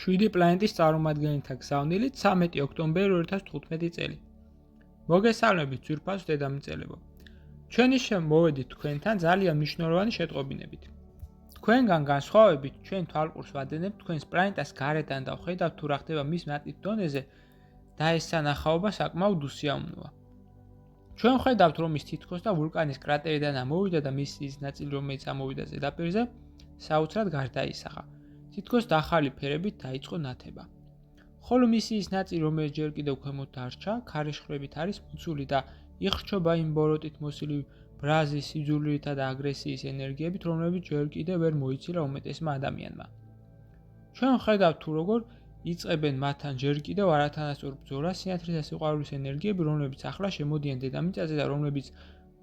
7 პლანეტის წარმომადგენელთა გზავნილით 13 ოქტომბერი 2015 წელი. მოგესალმებით ძვირფას დედამიწელებო. ჩვენი მოვედით თქვენთან ძალიან მნიშვნელოვანი შეტყობინებით. თქვენგან განსხვავებით ჩვენ თვალყურს ვადენებთ თქვენს პლანეტას გარედან და ვხედავთ თუ რა ხდება მის მატყლის დონეზე და ეს სანახაობა საკმაოდ უსიამოვნოა. ჩვენ ვხედავთ რომ ის თითქოს და ვულკანის კრატერიდან ამოვიდა და მის ნაწილი რომელიც ამოვიდა ზედაპირზე საოცრად გარდაისახა. თითქოს დახალი ფერებით დაიწყო ნათება. ხოლო მისი ის ნაწილი რომელიც ჯერ კიდევ ქვემოთ დარჩა, ქარიშხლებით არის მოცული და იხრჩობა იმ ბოროტით მოსილი ბრაზის, სიძულვილითა და აგრესიის ენერგიებით, რომლებიც ჯერ კიდევ ვერ მოიცირა უმეტესმა ადამიანმა. ჩვენ ვხედავთ თუ როგორ იწყებენ მათთან ჯერ კიდევ არათანასწორ ბრძოლას სინათლის და სიყვარულის ენერგიები, რომლებიც ახლა შემოდიან დედამიწაზე და რომლებიც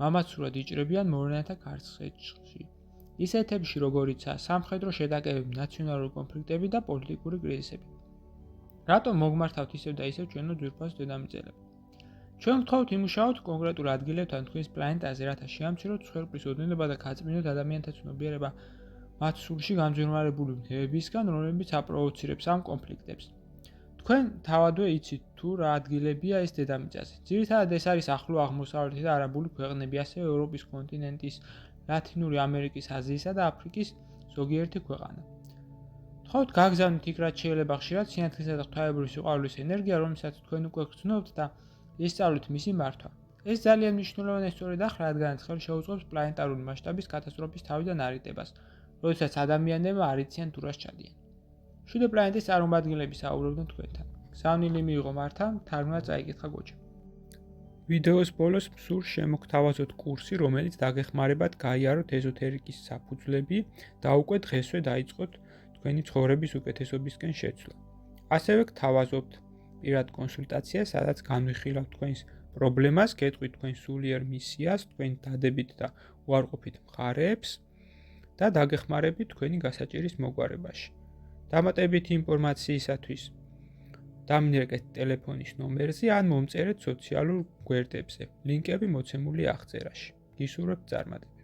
მამაცურად იჭრებიან მოვლენათა ქარცხეთში. ისეთებში როგორიცაა სამხედრო შეტაკებები, ნაციონალური კონფლიქტები და პოლიტიკური კრიზისები. რატომ მოგმართავთ ისევ და ისევ ჩვენო ძვირფას დედამიწელებს? ჩვენ ვთხოვთ იმუშაოთ კონკრეტულ ადგილებთან თქვენს პლანეტაზე, რათა შეამციროთ მსხვერპლის ოდენობა და გაწმინდოთ ადამიანთა ცნობიერება მათ სულში გამძვირვალებული ნებებისგან, რომლებიც აპროვოცირებს ამ კონფლიქტებს. თქვენ თავადვე იცით თუ რა ადგილებია ეს დედამიწაზე. ძირითადად ეს არის ახლო აღმოსავლეთი და არაბული ქვეყნები, ასევე ევროპის კონტინენტის, ლათინური ამერიკის, აზიისა და აფრიკის ზოგიერთი ქვეყანა. ვთხოვთ გაგზავნით იქ რაც შეიძლება ხშირად სინათლისა და ღვთაებრივი სიყვარულის ენერგია, რომელსაც თქვენ უკვე გრძნობთ და ისწავლით მისი მართვა. ეს ძალიან მნიშვნელოვანია სწორედ ახლა, რადგანაც ხელი შეუწყობს პლანეტარული მასშტაბის კატასტროფის თავიდან არიდებას, როდესაც ადამიანებმა არ იციან თუ რას ჩადიან. 7 პლანეტის წარმომადგენლები საუბრობდნენ თქვენთან. გზავნილი მიიღო მართა, თარგმნა წაიკითხა გოჩა. ვიდეოს ბოლოს მსურს შემოგთავაზოთ კურსი, რომელიც დაგეხმარებათ გაიაროთ ეზოთერიკის საფუძვლები და უკვე დღესვე დაიწყოთ თქვენი ცხოვრების უკეთესობისკენ შეცვლა. ასევე გთავაზობთ პირად კონსულტაციას, სადაც განვიხილავთ თქვენს პრობლემას, გეტყვით თქვენ სულიერ მისიას, თქვენ დადებით და უარყოფით მხარეებს და დაგეხმარებით თქვენი გასაჭირის მოგვარებაში. დამატებითი ინფორმაციისათვის დამინერგეთ ტელეფონის ნომერზე ან მომწერეთ სოციალურ გვერდებზე. ლინკები მოცემულია აღწერაში. გისურვებთ წარმატებას.